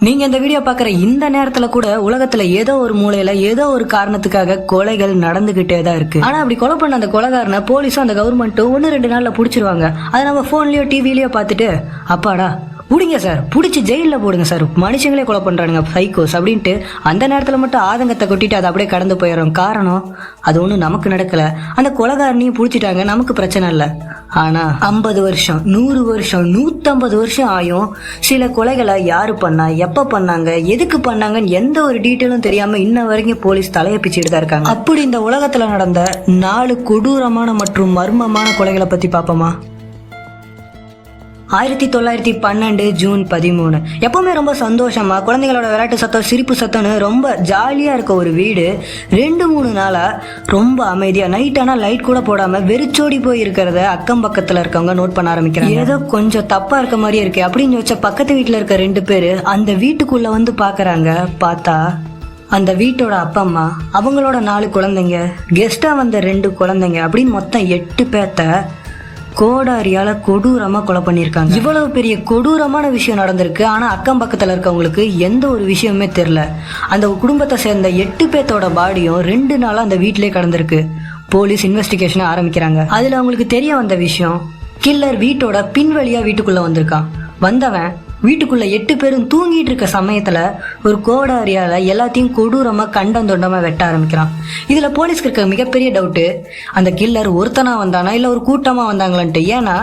நீங்க இந்த வீடியோ பாக்குற இந்த நேரத்துல கூட உலகத்துல ஏதோ ஒரு மூலையில ஏதோ ஒரு காரணத்துக்காக கொலைகள் நடந்துகிட்டே தான் இருக்கு. ஆனா அப்படி கொலை பண்ண அந்த கொலைகாரனை போலீஸும் அந்த கவர்மெண்ட்டும் 1-2 நாள்ல புடிச்சிருவாங்க. அதை நம்ம போன்லயோ டிவிலயோ பார்த்துட்டு அப்பாடா புடிங்க சார், பிடிச்சி ஜெயிலில் போடுங்க சார், மனுஷங்களே கொலை பண்றானுங்க சைக்கோஸ் அப்படின்ட்டு அந்த நேரத்துல மட்டும் ஆதங்கத்தை கொட்டிட்டு அதை அப்படியே கடந்து போயிடும். காரணம் அது ஒன்றும் நமக்கு நடக்கல, அந்த கொலைகாரனையும் பிடிச்சிட்டாங்க, நமக்கு பிரச்சனை இல்லை. ஆனா 50 வருஷம் 100 வருஷம் 150 வருஷம் ஆயும் சில கொலைகளை யாரு பண்ணா, எப்ப பண்ணாங்க, எதுக்கு பண்ணாங்கன்னு எந்த ஒரு டீட்டெயிலும் தெரியாம இன்ன வரைக்கும் போலீஸ் தலையை பிச்சுட்டு தான் இருக்காங்க. அப்படி இந்த உலகத்துல நடந்த 4 கொடூரமான மற்றும் மர்மமான கொலைகளை பத்தி பாப்போமா? 1912 ஜூன் 13. எப்பவுமே ரொம்ப சந்தோஷமா குழந்தைங்களோட விளையாட்டு சத்தம் சிரிப்பு சத்தம்னு ரொம்ப ஜாலியா இருக்க ஒரு வீடு 2-3 நாளா ரொம்ப அமைதியா நைட் ஆனா லைட் கூட போடாம வெறிச்சோடி போய் இருக்கிறத அக்கம் பக்கத்துல இருக்கவங்க நோட் பண்ண ஆரம்பிக்கிறாங்க. ஏதோ கொஞ்சம் தப்பா இருக்க மாதிரியே இருக்கு அப்படின்னு வச்ச பக்கத்து வீட்டுல இருக்க 2 பேரு அந்த வீட்டுக்குள்ள வந்து பாக்குறாங்க. பார்த்தா அந்த வீட்டோட அப்பா அம்மா, அவங்களோட 4 குழந்தைங்க, கெஸ்டா வந்த 2 குழந்தைங்க அப்படின்னு மொத்தம் 8 பேர்த்த கோடாரியால கொடூரமா கொலை பண்ணிருக்காங்க. இவ்வளவு பெரிய கொடூரமான விஷயம் நடந்திருக்கு. ஆனா அக்கம் பக்கத்துல இருக்கவங்களுக்கு எந்த ஒரு விஷயமே தெரியல. அந்த குடும்பத்தை சேர்ந்த 8 பேர்த்தோட பாடியும் 2 நாளா அந்த வீட்டிலேயே கடந்திருக்கு. போலீஸ் இன்வெஸ்டிகேஷன் ஆரம்பிக்கிறாங்க. அதுல அவங்களுக்கு தெரிய வந்த விஷயம், கில்லர் வீட்டோட பின்வழியா வீட்டுக்குள்ள வந்திருக்கான். வந்தவன் வீட்டுக்குள்ள 8 பேரும் தூங்கிட்டு இருக்க சமயத்துல ஒரு கோடாரியால எல்லாத்தையும் கொடூரமா கண்டந்தொண்டமா வெட்ட ஆரம்பிக்கிறான். இதுல போலீஸ்க்கு இருக்க மிகப்பெரிய டவுட்டு, அந்த கில்லர் ஒருத்தனா வந்தானா இல்ல ஒரு கூட்டமா வந்தாங்களான்ட்டு. ஏன்னா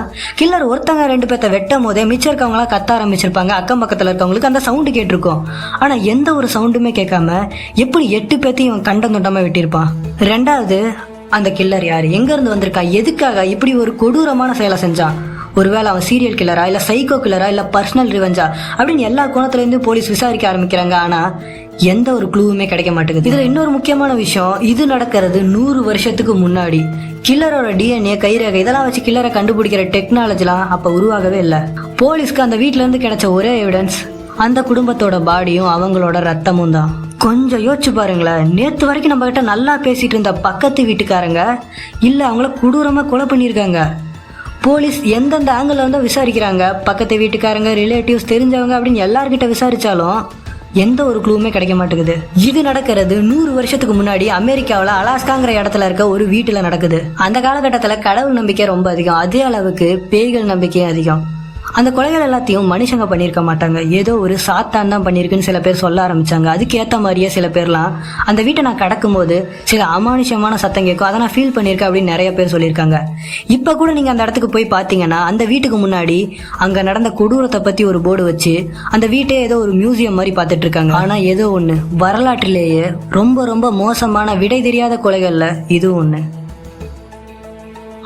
கில்லர் ஒருத்தங்க 2 பேர்த்த வெட்டும் போதே மிச்சம் இருக்கவங்களா கத்த ஆரம்பிச்சிருப்பாங்க. அக்கம் பக்கத்துல இருக்கவங்களுக்கு அந்த சவுண்டு கேட்டிருக்கும். ஆனா எந்த ஒரு சவுண்டுமே கேட்காம எப்படி 8 பேர்த்தையும் கண்டந்தொண்டமா வெட்டியிருப்பான்? 2வது, அந்த கில்லர் யாரு, எங்க இருந்து வந்திருக்கான், எதுக்காக இப்படி ஒரு கொடூரமான செயலை செஞ்சான்? ஒருவேளை அவன் சீரியல் கில்லரா இல்ல சைக்கோ கில்லரா இல்ல பர்சனல் ரிவெஞ்சா அப்படின்னு எல்லா கோணத்துல இருந்து போலீஸ் விசாரிக்க ஆரம்பிக்கிறாங்க. ஆனா எந்த ஒரு க்ளூவுமே கிடைக்க மாட்டேங்குது. இதுல இன்னொரு முக்கியமான விஷயம், இது நடக்கிறது 100 வருஷத்துக்கு முன்னாடி. கில்லரோட டிஎன்ஏ, கைரேகை இதெல்லாம் வச்சு கில்லரை கண்டுபிடிக்கிற டெக்னாலஜிலாம் அப்ப உருவாகவே இல்லை. போலீஸ்க்கு அந்த வீட்டுல இருந்து கிடைச்ச ஒரே எவிடன்ஸ் அந்த குடும்பத்தோட பாடியும் அவங்களோட ரத்தமும் தான். கொஞ்சம் யோசிச்சு பாருங்களேன், நேத்து வரைக்கும் நம்ம கிட்ட நல்லா பேசிட்டு இருந்த பக்கத்து வீட்டுக்காரங்க இல்ல அவங்கள கொடூரமா கொலை பண்ணியிருக்காங்க. போலீஸ் எந்தெந்த ஆங்கிள் வந்து விசாரிக்கிறாங்க, பக்கத்து வீட்டுக்காரங்க, ரிலேட்டிவ்ஸ், தெரிஞ்சவங்க அப்படின்னு எல்லார்கிட்ட விசாரிச்சாலும் எந்த ஒரு க்ளூவுமே கிடைக்க மாட்டேங்குது. இது நடக்கிறது 100 வருஷத்துக்கு முன்னாடி அமெரிக்காவில் அலாஸ்காங்கிற இடத்துல இருக்க ஒரு வீட்டுல நடக்குது. அந்த காலகட்டத்துல கடவுள் நம்பிக்கை ரொம்ப அதிகம், அதே அளவுக்கு பேய்கள் நம்பிக்கையும் அதிகம். அந்த கொலைகள் எல்லாத்தையும் மனுஷங்க பண்ணியிருக்க மாட்டாங்க, ஏதோ ஒரு சாத்தான் தான் பண்ணியிருக்குன்னு சில பேர் சொல்ல ஆரம்பிச்சாங்க. அதுக்கேற்ற மாதிரியே சில பேர்லாம் அந்த வீட்டை நான் கடக்கும் போது சில அமானுஷமான சத்தம் கேட்கும், அதை நான் ஃபீல் பண்ணியிருக்கேன் அப்படின்னு நிறைய பேர் சொல்லியிருக்காங்க. இப்போ கூட நீங்கள் அந்த இடத்துக்கு போய் பார்த்தீங்கன்னா அந்த வீட்டுக்கு முன்னாடி அங்கே நடந்த கொடூரத்தை பற்றி ஒரு போர்டு வச்சு அந்த வீட்டே ஏதோ ஒரு மியூசியம் மாதிரி பார்த்துட்டு இருக்காங்க. ஆனால் ஏதோ ஒன்று, வரலாற்றிலேயே ரொம்ப ரொம்ப மோசமான விடை தெரியாத கொலைகளில் இது ஒன்று.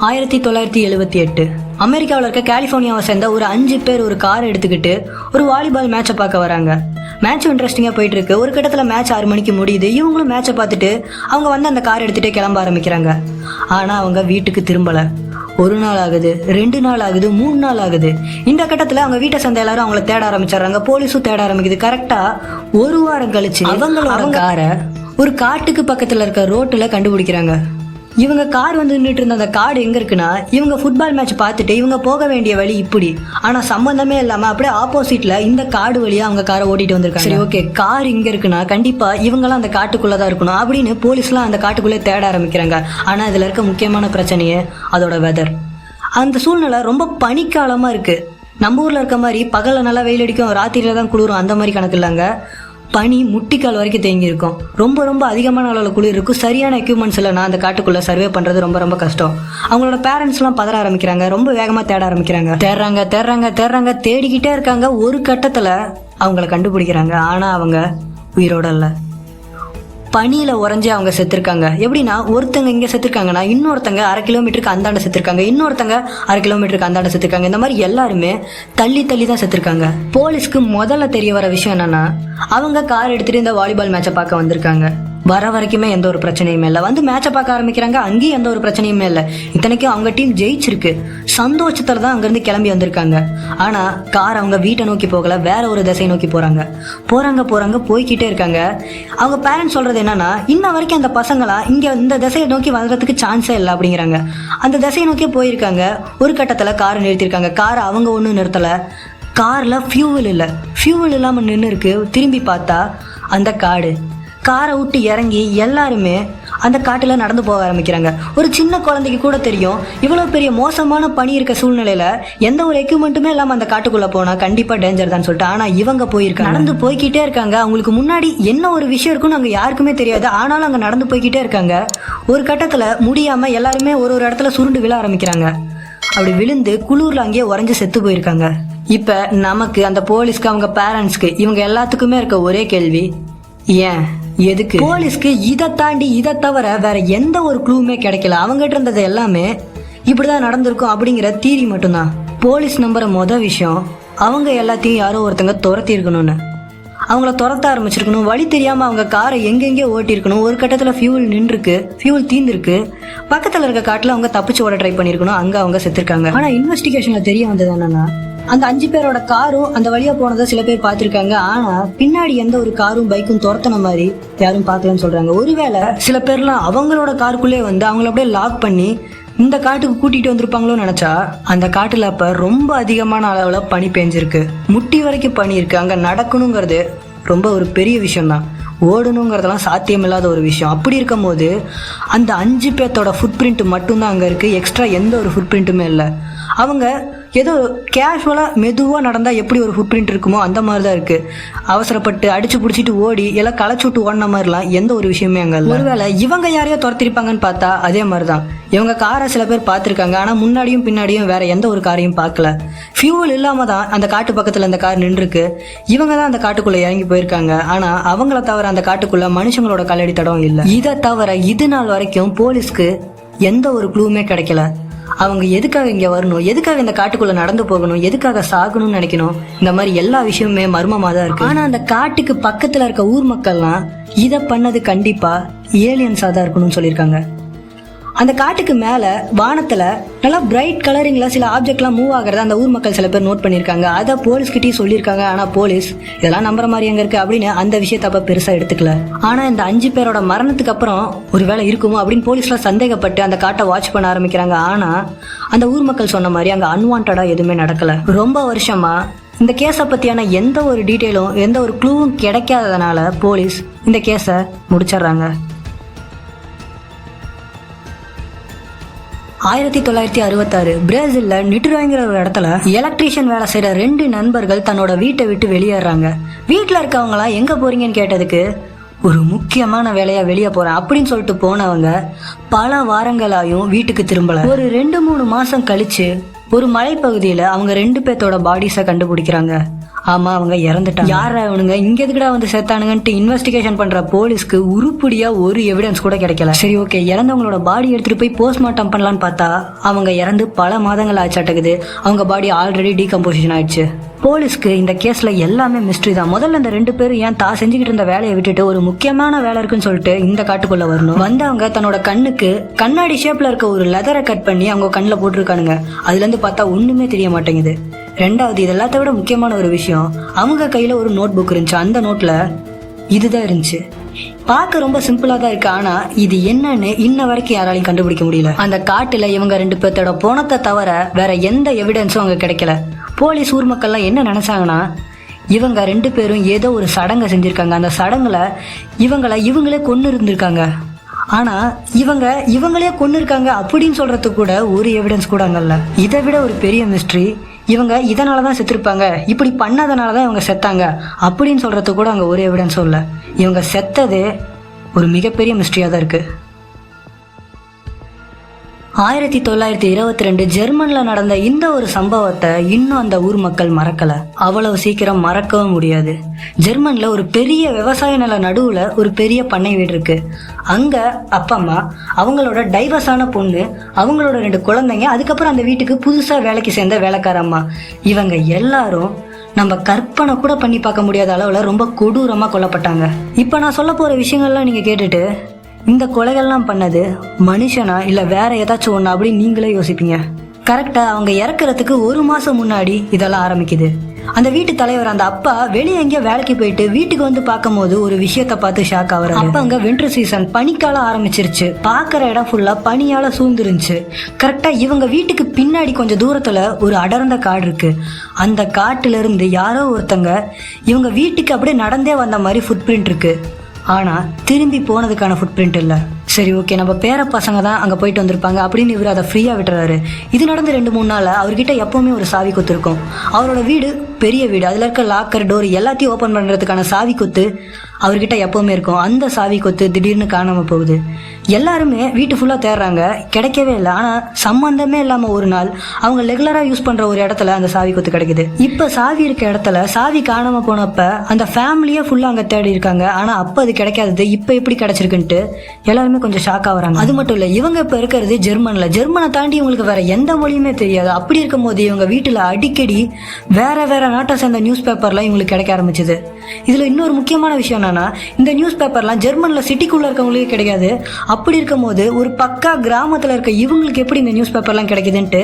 1978 அமெரிக்காவில் இருக்க கலிபோர்னியாவை சேர்ந்த ஒரு 5 பேர் ஒரு கார் எடுத்துக்கிட்டு ஒரு வாலிபால் மேட்சை பார்க்க வராங்க. மேட்ச் இன்ட்ரெஸ்டிங்காக போயிட்டு இருக்கு. ஒரு கட்டத்தில் மேட்ச் 6 மணிக்கு முடியுது. இவங்களும் மேட்சை பார்த்துட்டு அவங்க வந்து அந்த கார் எடுத்துகிட்டே கிளம்ப ஆரம்பிக்கிறாங்க. ஆனால் அவங்க வீட்டுக்கு திரும்பலை. 1 நாள் ஆகுது, 2 நாள் ஆகுது, 3 நாள் ஆகுது. இந்த கட்டத்தில் அவங்க வீட்டை சேர்ந்த எல்லாரும் அவங்கள தேட ஆரம்பிச்சிடுறாங்க. போலீஸும் தேட ஆரம்பிக்குது. கரெக்டாக 1 வாரம் கழிச்சு அவங்களோட காரை ஒரு காட்டுக்கு பக்கத்தில் இருக்க ரோட்டில் கண்டுபிடிக்கிறாங்க. இவங்க கார் வந்து நின்றுட்டு இருந்த அந்த காடு எங்க இருக்குன்னா, இவங்க ஃபுட்பால் மேட்ச் பார்த்துட்டு இவங்க போக வேண்டிய வழி இப்படி, ஆனா சம்பந்தமே இல்லாம அப்படியே ஆப்போசிட்ல இந்த காடு வழியா அவங்க காரை ஓட்டிட்டு வந்திருக்காங்க. சரி ஓகே, கார் இங்க இருக்குன்னா கண்டிப்பா இவங்கெல்லாம் அந்த காட்டுக்குள்ளதான் இருக்கணும் அப்படின்னு போலீஸ்லாம் அந்த காட்டுக்குள்ளே தேட ஆரம்பிக்கிறாங்க. ஆனா இதுல இருக்க முக்கியமான பிரச்சனையே அதோட வெதர். அந்த சூழ்நிலை ரொம்ப பனிக்காலமா இருக்கு. நம்ம ஊர்ல இருக்க மாதிரி பகல்ல நல்லா வெயில் அடிக்கும், ராத்திரியில தான் குளிரும், அந்த மாதிரி கணக்கு இல்லைங்க. பனி முட்டிக்கால் வரைக்கும் தேங்கி இருக்கும். ரொம்ப ரொம்ப அதிகமான அளவில் குளிர் இருக்கும். சரியான எக்யூப்மெண்ட்ஸ் இல்லைனா அந்த காட்டுக்குள்ளே சர்வே பண்ணுறது ரொம்ப ரொம்ப கஷ்டம். அவங்களோட பேரண்ட்ஸ்லாம் பதற ஆரம்பிக்கிறாங்க, ரொம்ப வேகமாக தேட ஆரம்பிக்கிறாங்க. தேடுறாங்க தேடிக்கிட்டே இருக்காங்க. ஒரு கட்டத்தில் அவங்கள கண்டுபிடிக்கிறாங்க. ஆனால் அவங்க உயிரோட இல்லை, பனியில உறைஞ்சி அவங்க செத்துருக்காங்க. எப்படின்னா ஒருத்தங்க இங்க செத்துருக்காங்கன்னா இன்னொருத்தங்க 1/2 கிலோமீட்டருக்கு அந்தாண்ட செத்துருக்காங்க, இன்னொருத்தங்க 1/2 கிலோமீட்டருக்கு அந்தாண்ட செத்துருக்காங்க. இந்த மாதிரி எல்லாருமே தள்ளி தள்ளி தான் செத்துருக்காங்க. போலீஸ்க்கு முதல்ல தெரிய வர விஷயம் என்னன்னா, அவங்க கார் எடுத்துட்டு இந்த வாலிபால் மேட்சை பார்க்க வந்திருக்காங்க. வர வரைக்குமே எந்த ஒரு பிரச்சனையுமே இல்லை. வந்து மேட்சை பார்க்க ஆரம்பிக்கிறாங்க, அங்கேயும் எந்த ஒரு பிரச்சனையுமே இல்லை. இத்தனைக்கும் அவங்க டீம் ஜெயிச்சிருக்கு. சந்தோஷத்துல தான் அங்கிருந்து கிளம்பி வந்திருக்காங்க. ஆனா கார் அவங்க வீட்டை நோக்கி போகல, வேற ஒரு திசை நோக்கி போறாங்க. போய்கிட்டே இருக்காங்க. அவங்க பேரண்ட்ஸ் சொல்றது என்னன்னா, இன்ன வரைக்கும் அந்த பசங்களா இங்க இந்த திசையை நோக்கி வர்றதுக்கு சான்ஸே இல்லை அப்படிங்கிறாங்க. அந்த திசையை நோக்கி போயிருக்காங்க. ஒரு கட்டத்துல காரை நிறுத்திருக்காங்க. காரை அவங்க ஒன்றும் நிறுத்தல, கார்ல ஃபியூவல் இல்லை. ஃபியூவல் இல்லாமல் நின்று இருக்கு. திரும்பி பார்த்தா அந்த காரை விட்டு இறங்கி எல்லாருமே அந்த காட்டில் நடந்து போக ஆரம்பிக்கிறாங்க. ஒரு சின்ன குழந்தைக்கு கூட தெரியும் இவ்வளோ பெரிய மோசமான பனி இருக்க சூழ்நிலையில எந்த ஒரு எக்யூப்மெண்ட்டுமே இல்லாமல் அந்த காட்டுக்குள்ளே போனால் கண்டிப்பாக டேஞ்சர் தான் சொல்லிட்டு. ஆனால் இவங்க போயிருக்காங்க. நடந்து போய்கிட்டே இருக்காங்க. அவங்களுக்கு முன்னாடி என்ன ஒரு விஷயம் இருக்குன்னு அங்கே யாருக்குமே தெரியாது. ஆனாலும் அங்கே நடந்து போய்கிட்டே இருக்காங்க. ஒரு கட்டத்தில் முடியாமல் எல்லாருமே ஒரு இடத்துல சுருண்டு விழ ஆரம்பிக்கிறாங்க. அப்படி விழுந்து குளூரில் அங்கேயே உறைஞ்சு செத்து போயிருக்காங்க. இப்போ நமக்கு அந்த போலீஸ்க்கு அவங்க பேரண்ட்ஸ்க்கு இவங்க எல்லாத்துக்குமே இருக்க ஒரே கேள்வி, ஏன் எதுக்கு? போலீஸ்க்கு இதை தாண்டி இதை தவிர வேற எந்த ஒரு க்ளூமே கிடைக்கல. அவங்ககிட்ட இருந்தது எல்லாமே இப்படிதான் நடந்திருக்கும் அப்படிங்கிற தீரி மட்டும்தான். போலீஸ் நம்புற விஷயம் அவங்க எல்லாத்தையும் யாரோ ஒருத்தங்க துரத்தி இருக்கணும்னு. அவங்கள துரத்த ஆரம்பிச்சிருக்கணும். வழி தெரியாம அவங்க காரை எங்கெங்கே ஓட்டி இருக்கணும். ஒரு கட்டத்துல ஃபியூல் தீர்ந்துருக்கு. பக்கத்துல இருக்க காட்டுல அவங்க தப்பிச்சு ஓட ட்ரை பண்ணிருக்கணும். அங்க அவங்க செத்துருக்காங்க. ஆனா இன்வெஸ்டிகேஷன்ல தெரிய வந்தது என்னன்னா, அந்த 5 பேரோட காரும் அந்த வழியா போனதை சில பேர் பார்த்திருக்காங்க. ஆனா பின்னாடி எந்த ஒரு காரும் பைக்கும் துரத்தின மாதிரி யாரும் பார்க்கலன்னு சொல்றாங்க. ஒருவேளை சில பேர்லாம் அவங்களோட காருக்குள்ளே வந்து அவங்கள அப்படியே லாக் பண்ணி இந்த காட்டுக்கு கூட்டிட்டு வந்திருப்பாங்களோன்னு நினைச்சா, அந்த காட்டுல அப்ப ரொம்ப அதிகமான அளவுல பனி பெஞ்சிருக்கு. முட்டி வரைக்கும் பனி இருக்கு. அங்க நடக்கணுங்கிறது ரொம்ப ஒரு பெரிய விஷயம் தான். ஓடணுங்கிறதெல்லாம் சாத்தியமில்லாத ஒரு விஷயம். அப்படி இருக்கும் போது அந்த 5 பேர்த்தோட ஃபுட் பிரிண்ட் மட்டும்தான் அங்கே இருக்குது. எக்ஸ்ட்ரா எந்த ஒரு ஃபுட் பிரிண்ட்டுமே இல்லை. அவங்க ஏதோ கேஷுவலாக மெதுவாக நடந்தால் எப்படி ஒரு ஃபுட் பிரிண்ட் இருக்குமோ அந்த மாதிரி தான் இருக்குது. அவசரப்பட்டு அடிச்சு பிடிச்சிட்டு ஓடி எல்லாம் களைச்சு விட்டு ஓடின மாதிரிலாம் எந்த ஒரு விஷயமே அங்கே இல்லை. ஒருவேளை இவங்க யாரையோ துரத்திருப்பாங்கன்னு பார்த்தா அதே மாதிரி தான். இவங்க காரை சில பேர் பார்த்துருக்காங்க. ஆனால் முன்னாடியும் பின்னாடியும் வேற எந்த ஒரு காரையும் பார்க்கல. ஃபியூவல் இல்லாமல் தான் அந்த காட்டு பக்கத்தில் அந்த கார் நின்றுருக்கு. இவங்க தான் அந்த காட்டுக்குள்ளே இறங்கி போயிருக்காங்க. ஆனால் அவங்கள தவிர அந்த காட்டுக்குள்ள மனுஷங்களோட காலடி தடம் இல்லை. இதை தவிர இது நாள் வரைக்கும் போலீஸ்க்கு எந்த ஒரு க்ளூமே கிடைக்கல. அவங்க எதுக்காக இங்கே வரணும், எதுக்காக இந்த காட்டுக்குள்ள நடந்து போகணும், எதுக்காக சாகணும்னு நினைக்கணும், இந்த மாதிரி எல்லா விஷயமுமே மர்மமாக தான் இருக்கு. ஆனால் அந்த காட்டுக்கு பக்கத்தில் இருக்க ஊர் மக்கள்லாம் இதை பண்ணது கண்டிப்பா ஏலியன்ஸாக தான் இருக்கணும்னு சொல்லியிருக்காங்க. அந்த காட்டுக்கு மேலே வானத்தில் நல்லா பிரைட் கலரிங்கில் சில ஆப்ஜெக்ட்லாம் மூவ் ஆகிறத அந்த ஊர் மக்கள் சில பேர் நோட் பண்ணியிருக்காங்க. அதை போலீஸ்கிட்டையும் சொல்லியிருக்காங்க. ஆனால் போலீஸ் இதெல்லாம் நம்புற மாதிரி எங்கே இருக்குது அப்படின்னு அந்த விஷயத்தை அப்போ பெருசாக எடுத்துக்கல. ஆனால் இந்த 5 பேரோட மரணத்துக்கு அப்புறம் ஒரு வேளை இருக்குமோ அப்படின்னு போலீஸ்லாம் சந்தேகப்பட்டு அந்த காட்டை வாட்ச் பண்ண ஆரம்பிக்கிறாங்க. ஆனால் அந்த ஊர் மக்கள் சொன்ன மாதிரி அங்கே அன்வான்டாக எதுவுமே நடக்கலை. ரொம்ப வருஷமா இந்த கேஸை பற்றியான எந்த ஒரு டீட்டெயிலும் எந்த ஒரு க்ளூவும் கிடைக்காததுனால போலீஸ் இந்த கேஸை முடிச்சிடுறாங்க. 1966 பிரேசில்ல நிட்ரோங்கிற ஒரு இடத்துல எலக்ட்ரீஷியன் வேலை செய்யற 2 நண்பர்கள் தன்னோட வீட்டை விட்டு வெளியேறாங்க. வீட்டில் இருக்கவங்களாம் எங்க போறீங்கன்னு கேட்டதுக்கு, ஒரு முக்கியமான வேலையா வெளியே போறேன் அப்படின்னு சொல்லிட்டு போனவங்க பல வாரங்களாயும் வீட்டுக்கு திரும்பல. ஒரு 2-3 மாசம் கழிச்சு ஒரு மலைப்பகுதியில அவங்க 2 பேர்த்தோட பாடிஸை கண்டுபிடிக்கிறாங்க. ஆமா, அவங்க இறந்துட்டாங்க. யாரா இவனுங்க, இங்க எதுக்குடா வந்து செத்தானுங்கன்ட்டு இன்வெஸ்டிகேஷன் பண்ற போலீஸ்க்கு உருப்படியா ஒரு எவிடன்ஸ் கூட கிடைக்கல. சரி, ஓகே, இறந்தவங்களோட பாடி எடுத்துட்டு போய் போஸ்ட்மார்ட்டம் பண்ணலான்னு பார்த்தா அவங்க இறந்து பல மாதங்கள் ஆச்சாட்டுக்குது. அவங்க பாடி ஆல்ரெடி டீகம்போசிஷன் ஆயிடுச்சு. போலீஸ்க்கு இந்த கேஸ்ல எல்லாமே மிஸ்ட்ரி தான். முதல்ல இந்த 2 பேரும் ஏன் செஞ்சுக்கிட்டு இருந்த வேலையை விட்டுட்டு ஒரு முக்கியமான வேலை இருக்குன்னு சொல்லிட்டு இந்த காட்டுக்குள்ள வரணும். வந்தவங்க தன்னோட கண்ணுக்கு கண்ணாடி ஷேப்ல இருக்க ஒரு லெதரை கட் பண்ணி அவங்க கண்ணில் போட்டிருக்கானுங்க. அதுல இருந்து பார்த்தா ஒண்ணுமே தெரிய மாட்டேங்குது. ரெண்டாவது, இது எல்லாத்த விட முக்கியமான ஒரு விஷயம், அவங்க கையில ஒரு நோட் புக் இருந்துச்சு. அந்த நோட்ல இதுதான் இருந்துச்சு. பார்க்க ரொம்ப சிம்பிளா தான் இருக்கு. ஆனா இது என்னன்னு இன்ன வரைக்கும் யாராலையும் கண்டுபிடிக்க முடியல. அந்த காட்டுல இவங்க 2 பேர்த்தோட போனத்தை தவிர வேற எந்த எவிடன்ஸும் அங்க கிடைக்கல. போலீஸ் ஊர் மக்கள்லாம் என்ன நினைச்சாங்கன்னா, இவங்க 2 பேரும் ஏதோ ஒரு சடங்கை செஞ்சிருக்காங்க. அந்த சடங்குல இவங்களே கொன்னு இருந்திருக்காங்க. ஆனா இவங்களே கொன்னு இருக்காங்க அப்படின்னு சொல்றதுக்கு கூட ஒரு எவிடன்ஸ் கூட அங்கல்ல. இதை விட ஒரு பெரிய மிஸ்ட்ரி, இவங்க இதனாலதான் செத்துருப்பாங்க, இப்படி பண்ணதுனாலதான் இவங்க செத்தாங்க அப்படின்னு சொல்றதுக்கு கூட அங்க ஒரு எவிடன்ஸும் இல்லை. இவங்க செத்ததே ஒரு மிகப்பெரிய மிஸ்ட்ரியா தான் இருக்கு. 1922 ஜெர்மன்ல நடந்த இந்த ஒரு சம்பவத்தை இன்னும் அந்த ஊர் மக்கள் மறக்கல. அவ்வளவு சீக்கிரம் மறக்கவும் முடியாது. ஜெர்மன்ல ஒரு பெரிய விவசாய நில நடுவுல ஒரு பெரிய பண்ணை வீடு இருக்கு. அங்க அப்பா அம்மா, அவங்களோட டைவர்ஸான பொண்ணு, அவங்களோட 2 குழந்தைங்க, அதுக்கப்புறம் அந்த வீட்டுக்கு புதுசா வேலைக்கு சேர்ந்த வேலைக்கார அம்மா, இவங்க எல்லாரும் நம்ம கற்பனை கூட பண்ணி பார்க்க முடியாத அளவுல ரொம்ப கொடூரமா கொல்லப்பட்டாங்க. இப்ப நான் சொல்ல போற விஷயங்கள்லாம் நீங்க கேட்டுட்டு இந்த கொலைகள்லாம் பண்ணது மனுஷனா இல்ல வேற ஏதாச்சும் ஒண்ணு அப்படின்னு நீங்களே யோசிப்பீங்க. கரெக்டா அவங்க இறக்குறதுக்கு 1 மாசம் முன்னாடி இதெல்லாம் ஆரம்பிக்குது. அந்த வீட்டு தலைவர் அந்த அப்பா வெளியே எங்கேயோ வேலைக்கு போயிட்டு வீட்டுக்கு வந்து பார்க்கும் போது ஒரு விஷயத்த பார்த்து ஷாக் ஆகுறாரு. அப்ப அங்க வின்டர் சீசன், பனிக்காலம் ஆரம்பிச்சிருச்சு. பாக்குற இடம் ஃபுல்லா பனியால சூழ்ந்துருந்துச்சு. கரெக்டா இவங்க வீட்டுக்கு பின்னாடி கொஞ்சம் தூரத்துல ஒரு அடர்ந்த காடு இருக்கு. அந்த காட்டுல இருந்து யாரோ ஒருத்தங்க இவங்க வீட்டுக்கு அப்படியே நடந்தே வந்த மாதிரி ஃபுட் பிரிண்ட் இருக்கு. ஆனா திரும்பி போனதுக்கான ஃபுட் பிரிண்ட் இல்லை. சரி ஓகே, நம்ம பேர பசங்க தான் அங்கே போயிட்டு வந்திருப்பாங்க அப்படின்னு இவர் அதை ஃப்ரீயாக விட்டுறாரு. இது நடந்து 2-3 நாளில் அவர்கிட்ட எப்போவுமே ஒரு சாவி கொத்து இருக்கும். அவரோட வீடு பெரிய வீடு, அதில் இருக்க லாக்கர் டோர் எல்லாத்தையும் ஓப்பன் பண்ணுறதுக்கான சாவி கொத்து அவர்கிட்ட எப்போவுமே இருக்கும். அந்த சாவி கொத்து திடீர்னு காணாமல் போகுது. எல்லாருமே வீட்டு ஃபுல்லாக தேடுறாங்க, கிடைக்கவே இல்லை. ஆனால் சம்மந்தமே இல்லாமல் ஒரு நாள் அவங்க ரெகுலராக யூஸ் பண்ணுற ஒரு இடத்துல அந்த சாவி கொத்து கிடைக்குது. இப்போ சாவி இருக்க இடத்துல சாவி காணாமல் போனப்ப அந்த ஃபேமிலியே ஃபுல்லாக அங்கே தேடி இருக்காங்க. ஆனால் அப்போ அது கிடைக்காதது இப்போ எப்படி கிடைச்சிருக்குன்ட்டு எல்லாருமே கொஞ்சம் ஷாக் ஆகுறாங்க. அது மட்டும் இல்லை, இவங்க இப்போ இருக்கிறது ஜெர்மனை தாண்டி இவங்களுக்கு வேற எந்த மொழியுமே தெரியாது. அப்படி இருக்கும் போது இவங்க வீட்டில் அடிக்கடி வேற நாட்டை சேர்ந்த நியூஸ் பேப்பர்லாம் இவங்களுக்கு கிடைக்க ஆரம்பிச்சது. இதில் இன்னொரு முக்கியமான விஷயம் என்னன்னா, இந்த நியூஸ் பேப்பர்லாம் ஜெர்மனில் சிட்டிக்குள்ளே இருக்கவங்களுக்கு கிடைக்காது. அப்படி இருக்கும் போது ஒரு பக்கா கிராமத்தில் இருக்க இவங்களுக்கு எப்படி இந்த நியூஸ் பேப்பர்லாம் கிடைக்குதுன்ட்டு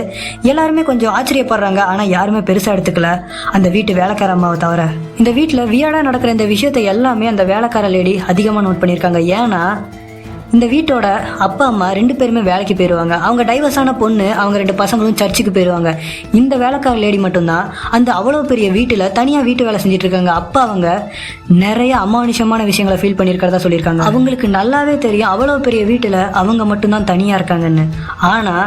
எல்லாருமே கொஞ்சம் ஆச்சரியப்படுறாங்க. ஆனால் யாருமே பெருசாக எடுத்துக்கல, அந்த வீட்டு வேலைக்கார அம்மாவை தவிர. இந்த வீட்டில் வியாடாக நடக்கிற இந்த விஷயத்தை எல்லாமே அந்த வேலைக்கார லேடி அதிகமாக நோட் பண்ணியிருக்காங்க. ஏன்னா இந்த வீட்டோட அப்பா அம்மா 2 பேருமே வேலைக்கு போயிடுவாங்க. அவங்க டைவர்ஸான பொண்ணு, அவங்க 2 பசங்களும் சர்ச்சுக்கு போயிடுவாங்க. இந்த வேலைக்கார லேடி மட்டும்தான் அந்த அவ்வளோ பெரிய வீட்டில் தனியாக வீட்டு வேலை செஞ்சுட்டு இருக்காங்க. அப்பா அவங்க நிறைய அமானுஷமான விஷயங்களை ஃபீல் பண்ணியிருக்கிறதா சொல்லியிருக்காங்க. அவங்களுக்கு நல்லாவே தெரியும் அவ்வளோ பெரிய வீட்டில் அவங்க மட்டும்தான் தனியாக இருக்காங்கன்னு. ஆனால்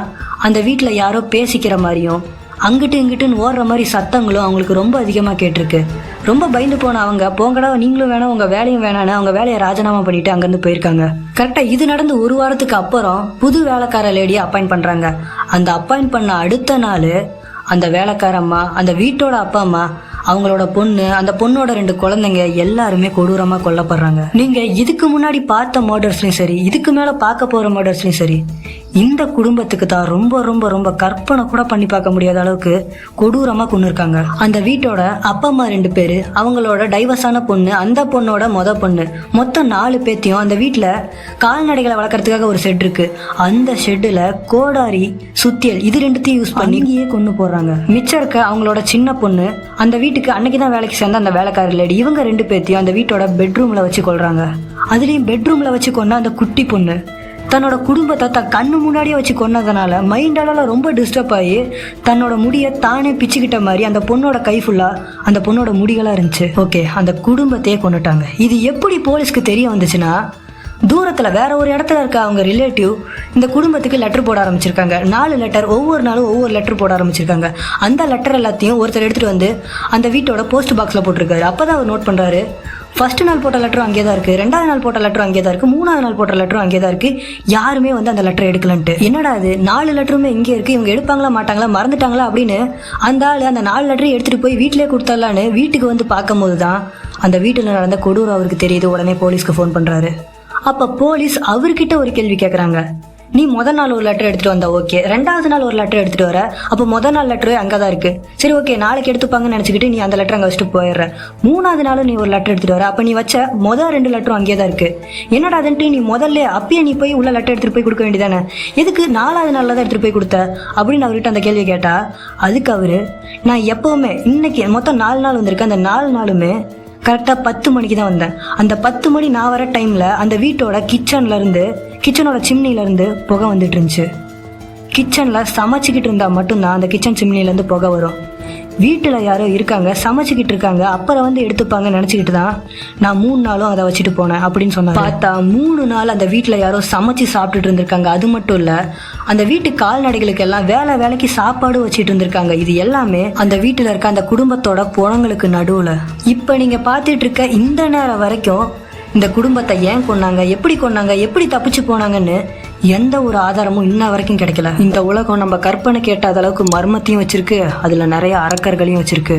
அந்த வீட்டில் யாரோ பேசிக்கிற மாதிரியும் அங்கிட்டு இங்கிட்டுன்னு ஓடுற மாதிரி சத்தங்களும் அவங்களுக்கு ரொம்ப அதிகமாக கேட்டிருக்கு. ரொம்ப பயந்து போன அவங்க, போங்கடா நீங்களும் வேணாம் உங்கள் வேலையும் வேணான்னு அவங்க வேலையை ராஜினாமா பண்ணிட்டு அங்கேருந்து போயிருக்காங்க. கரெக்டாக இது நடந்து 1 வாரத்துக்கு அப்புறம் புது வேலைக்கார லேடியை அப்பாயிண்ட் பண்ணுறாங்க. அந்த அப்பாயிண்ட் பண்ண அடுத்த நாள் அந்த வேலைக்கார அம்மா, அந்த வீட்டோட அப்பா அம்மா, அவங்களோட பொண்ணு, அந்த பொண்ணோட 2 குழந்தைங்க எல்லாருமே கொடூரமாக கொல்லப்படுறாங்க. நீங்கள் இதுக்கு முன்னாடி பார்த்த மர்டர்ஸ்லையும் சரி, இதுக்கு மேலே பார்க்க போகிற மர்டர்ஸ்லையும் சரி, இந்த குடும்பத்துக்கு தான் ரொம்ப ரொம்ப ரொம்ப கற்பனை கூட பண்ணி பார்க்க முடியாத அளவுக்கு கொடூரமாக கொண்டு இருக்காங்க. அந்த வீட்டோட அப்பா அம்மா 2 பேர், அவங்களோட டைவர்ஸான பொண்ணு, அந்த பொண்ணோட பொண்ணு, மொத்தம் 4 பேத்தையும் அந்த வீட்டில் கால்நடைகளை வளர்க்கறதுக்காக ஒரு ஷெட் இருக்கு. அந்த ஷெட்டில் கோடாரி, சுத்தியல் இது 2த்தையும் யூஸ் பண்ணி இங்கேயே கொண்டு போடுறாங்க. மிச்சம் இருக்க அவங்களோட சின்ன பொண்ணு, அந்த வீட்டுக்கு அன்னைக்கு தான் வேலைக்கு சேர்ந்த அந்த வேலைக்கார லேடி, இவங்க 2 பேத்தையும் அந்த வீட்டோட பெட்ரூமில் வச்சு கொள்றாங்க. அதுலேயும் பெட்ரூமில் வச்சு கொண்ட அந்த குட்டி பொண்ணு தன்னோட குடும்பத்தை தன் கண்ணு முன்னாடியே வச்சு கொன்னதுனால மைண்ட் அளவில் ரொம்ப டிஸ்டர்ப் ஆகி தன்னோட முடியை தானே பிச்சுக்கிட்ட மாதிரி அந்த பொண்ணோட கை ஃபுல்லாக அந்த பொண்ணோட முடிகளாக இருந்துச்சு. ஓகே, அந்த குடும்பத்தையே கொண்டுட்டாங்க. இது எப்படி போலீஸ்க்கு தெரிய வந்துச்சுன்னா, தூரத்தில் வேற ஒரு இடத்துல இருக்க அவங்க ரிலேட்டிவ் இந்த குடும்பத்துக்கு லெட்டர் போட ஆரம்பிச்சிருக்காங்க. 4 லெட்டர், ஒவ்வொரு நாளும் ஒவ்வொரு லெட்டர் போட ஆரம்பிச்சிருக்காங்க. அந்த லெட்டர் எல்லாத்தையும் ஒருத்தர் எடுத்துகிட்டு வந்து அந்த வீட்டோட போஸ்ட் பாக்ஸில் போட்டிருக்காரு. அப்போ தான் அவர் நோட் பண்ணுறாரு, ஃபர்ஸ்ட் நாள் போட்ட லெட்டரும் அங்கே தான் இருக்குது, 2வது நாள் போட்ட லெட்டரும் அங்கே தான் இருக்குது, 3வது நாள் போட்ட லெட்டரும் அங்கே தான் இருக்குது. யாருமே வந்து அந்த லெட்டர் எடுக்கலன்ட்டு. என்னடா அது 4 லெட்டருமே இங்கே இருக்குது, இவங்க எடுப்பாங்களா மாட்டாங்களா மறந்துட்டாங்களா அப்படின்னு அந்த ஆள் அந்த 4 லெட்டரையும் எடுத்துகிட்டு போய் வீட்டிலே கொடுத்துடலான்னு வீட்டுக்கு வந்து பார்க்கும்போது தான் அந்த வீட்டில் நடந்த கொடூரம் அவருக்கு தெரியுது. உடனே போலீஸ்க்கு ஃபோன் பண்ணுறாரு. அப்போ போலீஸ் அவர்கிட்ட ஒரு கேள்வி கேட்குறாங்க, நீ முதல் நாள் ஒரு லெட்டர் எடுத்துகிட்டு வந்தா ஓகே, 2வது நாள் ஒரு லெட்டர் எடுத்துகிட்டு வர, அப்போ முதல் நாள் லெட்டரு அங்கே தான் இருக்குது, சரி ஓகே நாளைக்கு எடுத்துப்பாங்கன்னு நினச்சிக்கிட்டு நீ அந்த லெட்டர் அங்கே வச்சுட்டு போயிடுற. 3வது நாள் நீ ஒரு லெட்டர் எடுத்துகிட்டு வர, அப்போ நீ வச்ச முதல் 2 லெட்டரும் அங்கே தான் இருக்குது. என்னடா அதுன்ட்டு நீ முதல்ல அப்பயே நீ போய் உள்ள லெட்டர் எடுத்துகிட்டு போய் கொடுக்க வேண்டியதானே, எதுக்கு 4வது நாளில் தான் எடுத்துகிட்டு போய் கொடுத்த அப்படின்னு அவர்கிட்ட அந்த கேள்வி கேட்டால், அதுக்கு அவர், நான் எப்போவுமே இன்னைக்கு மொத்தம் 4 நாள் வந்திருக்கேன், அந்த 4 நாளுமே கரெக்டாக 10 மணிக்கு தான் வந்தேன். அந்த 10 மணி நான் வர டைமில் அந்த வீட்டோட கிச்சனோட சிம்னிலேருந்து புகை வந்துட்டு இருந்துச்சு. கிச்சனில் சமைச்சிக்கிட்டு இருந்தால் மட்டும்தான் அந்த கிச்சன் சிம்னிலேருந்து புகை வரும். வீட்டில் யாரோ இருக்காங்க, சமைச்சிக்கிட்டு இருக்காங்க, அப்புறம் வந்து எடுத்துப்பாங்கன்னு நினச்சிக்கிட்டு தான் நான் 3 நாளும் அதை வச்சுட்டு போனேன் அப்படின்னு சொன்னேன். பார்த்தா 3 நாள் அந்த வீட்டில் யாரோ சமைச்சு சாப்பிட்டுட்டு இருந்திருக்காங்க. அது மட்டும் இல்லை, அந்த வீட்டு கால்நடைகளுக்கு எல்லாம் வேலைக்கு சாப்பாடு வச்சுட்டு இருந்திருக்காங்க. இது எல்லாமே அந்த வீட்டில் இருக்க அந்த குடும்பத்தோட புறங்களுக்கு நடுவில். இப்போ நீங்கள் பார்த்துட்டு இருக்க இந்த நேரம் வரைக்கும் இந்த குடும்பத்தை ஏன் கொன்னாங்க, எப்படி தப்பிச்சு போனாங்கன்னு எந்த ஒரு ஆதாரமும் இன்ன வரைக்கும் கிடைக்கல. இந்த உலகம் நம்ம கற்பனை கேட்டாத அளவுக்கு மர்மத்தையும் வச்சிருக்கு, அதில் நிறைய அரக்கர்களையும் வச்சிருக்கு.